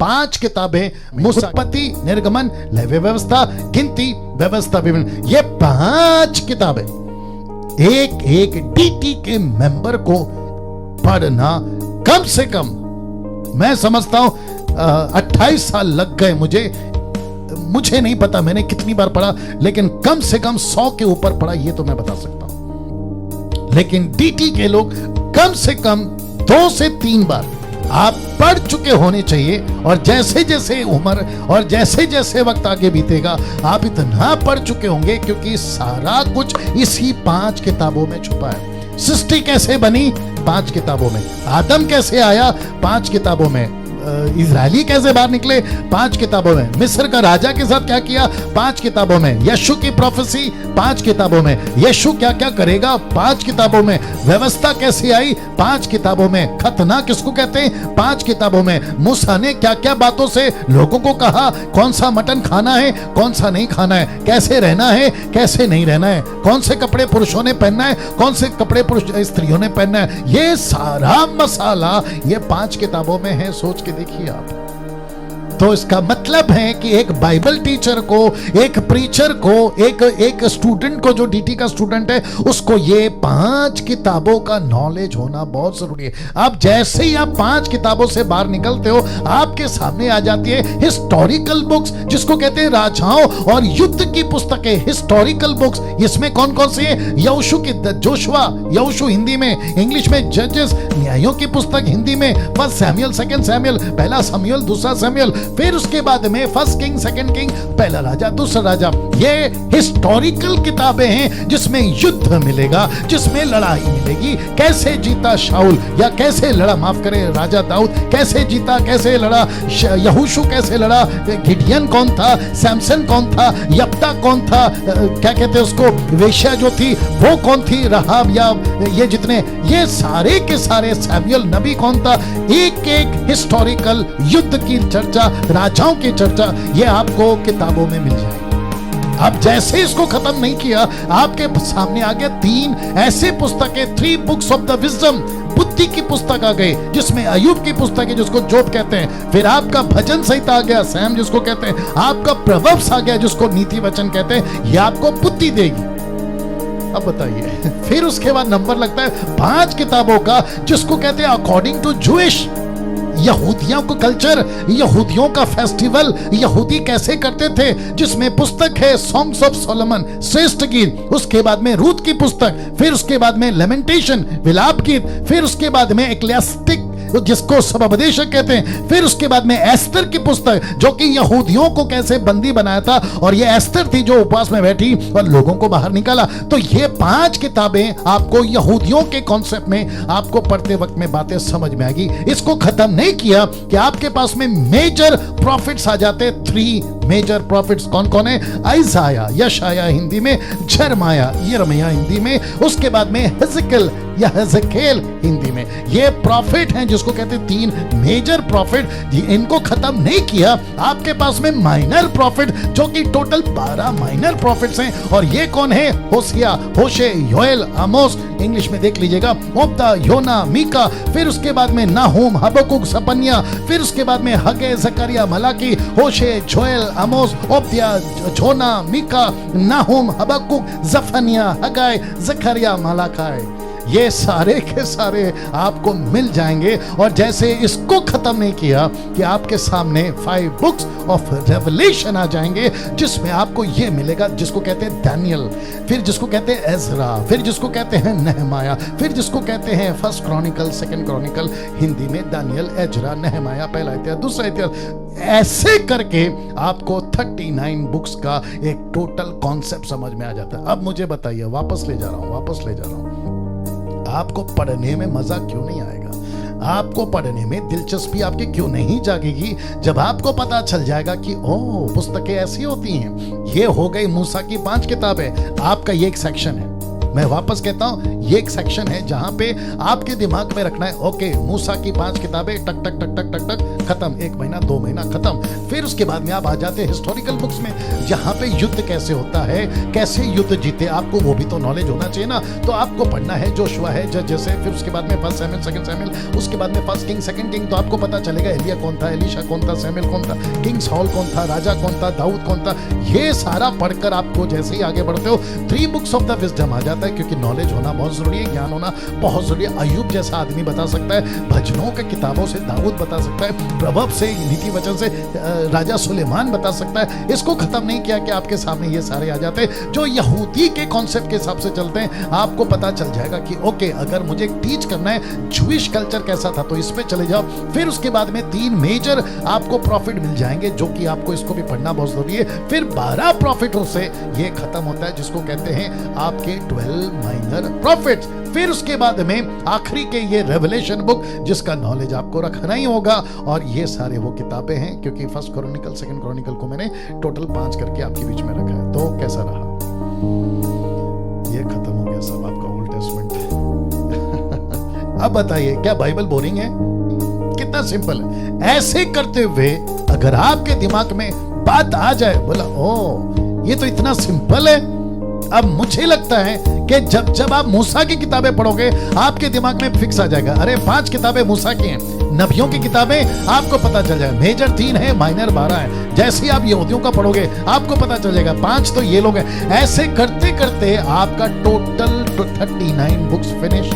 5 किताबें, उत्पत्ति, निर्गमन, लेवी व्यवस्था, गिनती, व्यवस्था, विवरण, ये 5 किताबें एक एक डीटी के मेंबर को पढ़ना कम से कम, मैं समझता हूं 28 साल लग गए मुझे नहीं पता मैंने कितनी बार पढ़ा, लेकिन कम से कम 100 के ऊपर पढ़ा, ये तो मैं बता सकता हूं। लेकिन डीटी के लोग कम से कम 2 से 3 बार आप पढ़ चुके होने चाहिए। और जैसे जैसे उम्र और जैसे जैसे वक्त आगे बीतेगा आप इतना पढ़ चुके होंगे, क्योंकि सारा कुछ इसी 5 किताबों में छुपा है। सृष्टि कैसे बनी? 5 किताबों में। आदम कैसे आया? 5 किताबों में। इजरायली कैसे बाहर निकले? 5 किताबों में। मिस्र का राजा के साथ क्या किया? 5 किताबों में। यीशु की प्रोफेसी 5 किताबों में। यीशु क्या क्या करेगा? 5 किताबों में। व्यवस्था कैसे आई? 5 किताबों में। खतना किसको कहते हैं? 5 किताबों में। मूसा ने क्या क्या बातों से लोगों को कहा, कौन सा मटन खाना है, कौन सा नहीं खाना है, कैसे रहना है, कैसे नहीं रहना है, कौन से कपड़े पुरुषों ने पहनना है, कौन से कपड़े स्त्रियों ने पहनना है, ये सारा मसाला ये 5 किताबों में है। सोच के देखिए आप। तो इसका मतलब है कि एक बाइबल टीचर को, एक प्रीचर को, एक स्टूडेंट को, जो डीटी का स्टूडेंट है, उसको ये 5 किताबों का नॉलेज होना बहुत जरूरी है। अब जैसे ही आप 5 किताबों से बाहर निकलते हो, आपके सामने आ जाती है हिस्टोरिकल बुक्स, जिसको कहते हैं राजाओं और युद्ध की पुस्तकें। हिस्टोरिकल बुक्स, इसमें कौन कौन सी है? यहोशू की जोशुआ, यहोशू हिंदी में, इंग्लिश में जजेस, न्यायों की पुस्तक हिंदी में, 1 सैमुअल, 2 सैमुअल, पहला सैमुअल, दूसरा सैमुअल, फिर उसके बाद में 1 किंग, 2 किंग, पहला राजा, दूसरा राजा। ये हिस्टोरिकल किताबें हैं जिसमें युद्ध मिलेगा, जिसमें लड़ाई मिलेगी। कैसे जीता शाऊल, या कैसे लड़ा, माफ करें, राजा दाऊद कैसे जीता, कैसे लड़ा, यहोशू कैसे लड़ा, गिडियन कौन था, सैमसन कौन था, यप्ता कौन था, क्या कहते हैं उसको, वेश्या जो थी वो कौन थी, राहाब, या ये जितने, ये सारे के सारे, सैमुअल नबी कौन था, एक एक हिस्टोरिकल युद्ध की चर्चा, राजाओं की चर्चा, ये आपको किताबों में मिल जाएगी। अब जैसे इसको खत्म नहीं किया, आपके सामने आ गया 3 ऐसे पुस्तकें, 3 बुक्स ऑफ द विजडम, बुद्धि की पुस्तक आ गई, जिसमें अय्यूब की पुस्तक है जिसको जोब कहते हैं। फिर आपका भजन संहिता आ गया, सैम जिसको कहते हैं। आपका प्रोवर्ब्स आ गया जिसको नीति वचन कहते हैं। ये आपको बुद्धि देगी। अब बताइए, फिर उसके बाद नंबर लगता है 5 किताबों का, जिसको कहते हैं अकॉर्डिंग टू जूइश, यहूदियों को कल्चर, यहूदियों का फेस्टिवल, यहूदी कैसे करते थे, जिसमें पुस्तक है सॉन्ग्स ऑफ सोलोमन, श्रेष्ठ गीत, उसके बाद में रूथ की पुस्तक, फिर उसके बाद में लेमेंटेशन, विलाप गीत, फिर उसके बाद में एक्लेसियास्टिक जिसको सबोपदेशक कहते हैं, फिर उसके बाद में एस्तर की पुस्तक, जो कि यहूदियों को कैसे बंदी बनाया था, और ये एस्तर थी जो उपवास में बैठी और लोगों को बाहर निकाला। तो ये 5 किताबें आपको यहूदियों के कॉन्सेप्ट में, आपको पढ़ते वक्त में बातें समझ में आएगी। इसको खत्म नहीं किया कि आपके पास में मेजर प्रॉफिट्स आ जाते। 3 मेजर प्रॉफिट्स कौन कौन है? आइजाया, यशाया हिंदी में, जरमाया, यिर्मयाह हिंदी में, उसके बाद में हिजकियेल या हेzekiel हिंदी में। ये प्रॉफिट हैं जिसको कहते हैं 3 मेजर प्रॉफिट। इनको खत्म नहीं किया, आपके पास में माइनर प्रॉफिट, जो कि टोटल 12 माइनर प्रॉफिट्स हैं। और ये कौन है? होशिया, होशे, योएल, आमोस, इंग्लिश में देख लीजिएगा, ओबदा, योना, मीका, फिर उसके बाद में नाहूम, हबक्कुक, सपन्या, फिर उसके बाद में हगे, जकरिया, मलाकी, होशे, जोएल, आमोस, ओबद्या, जोना, मीका, नाहूम, हबक्कुक, जफन्या, हगाई, जकरिया, मलाकी। ये सारे के सारे आपको मिल जाएंगे। और जैसे इसको खत्म नहीं किया कि आपके सामने 5 बुक्स ऑफ रेवलेशन आ जाएंगे, जिसमें आपको ये मिलेगा, जिसको कहते हैं दानियल, फिर जिसको कहते हैं एजरा, फिर जिसको कहते हैं नहमाया, फिर जिसको कहते हैं 1 क्रॉनिकल, 2 क्रॉनिकल, हिंदी में दानियल, एजरा, नहमाया, पहला इतिहास, दूसरा इतिहास। ऐसे करके आपको 39 बुक्स का एक टोटल कॉन्सेप्ट समझ में आ जाता है। अब मुझे बताइए, वापस ले जा रहा हूं, आपको पढ़ने में मजा क्यों नहीं आएगा? आपको पढ़ने में दिलचस्पी आपकी क्यों नहीं जागेगी? जब आपको पता चल जाएगा कि ओह, पुस्तकें ऐसी होती हैं। ये हो गई मूसा की 5 किताबें, आपका ये एक सेक्शन है। मैं वापस कहता हूं, ये एक सेक्शन है जहां पे आपके दिमाग में रखना है, ओके मूसा की 5 किताबें टक टक टक टक टक टक खत्म, 1 महीना 2 महीना खत्म। फिर उसके बाद में आप आ जाते हैं हिस्टोरिकल बुक्स में, जहां पे युद्ध कैसे होता है, कैसे युद्ध जीते, आपको वो भी तो नॉलेज होना चाहिए ना। तो आपको पढ़ना है जोशुआ है, जैसे फिर उसके बाद में 1 सैमुएल 2 सैमुएल, उसके बाद में 1 किंग 2 किंग, तो आपको पता चलेगा एलिया कौन था, एलीशा कौन था, सैमुएल कौन था, किंग सॉल कौन था, राजा कौन था, दाऊद कौन था। ये सारा पढ़कर आपको जैसे ही आगे बढ़ते हो 3 बुक्स ऑफ द विजडम आ जाता है, क्योंकि नॉलेज होना बहुत जरूरी है, ज्ञान होना बहुत जरूरी है। अय्यूब जैसा आदमी बता सकता है, भजनों के किताबों से दाऊद बता सकता है, प्रभव से, नीति वचन से राजा सुलेमान बता सकता है। इसको खत्म नहीं किया कि आपके सामने ये सारे आ जाते हैं जो यहूदी के कॉन्सेप्ट के हिसाब से चलते हैं। आपको पता चल जाएगा कि ओके, अगर मुझे टीच करना है जूइश कल्चर कैसा था तो इस पे चले जाओ। फिर उसके बाद में 3 मेजर आपको प्रॉफिट मिल जाएंगे, जो कि आपको इसको भी पढ़ना बहुत जरूरी है। फिर 12 प्रॉफिटों से ये खत्म होता है, जिसको कहते हैं आपके 12 माइनर प्रॉफिट्स। फिर उसके बाद में आखिरी के ये रेवलेशन बुक, जिसका नॉलेज आपको रखना ही होगा। और ये सारे वो किताबें हैं, क्योंकि 1 क्रॉनिकल 2 क्रॉनिकल को मैंने टोटल 5 करके आपके बीच में रखा है। तो कैसा रहा? ये खत्म हो गया सब आपका ओल्ड टेस्टमेंट। अब बताइए, क्या बाइबल बोरिंग है? कितना सिंपल है। ऐसे करते हुए अगर आपके दिमाग में बात आ जाए, बोला ओ ये तो इतना सिंपल है। अब मुझे लगता है कि जब आप मूसा की किताबें पढ़ोगे, आपके दिमाग में फिक्स आ जाएगा, अरे 5 किताबें मूसा की हैं, नबियों की किताबें आपको पता चल जाएगा, मेजर 3 है, माइनर 12 है। जैसे ही आप यहूदियों का पढ़ोगे आपको पता चल जाएगा 5 तो ये लोग हैं। ऐसे करते करते आपका टोटल 39 बुक्स फिनिश।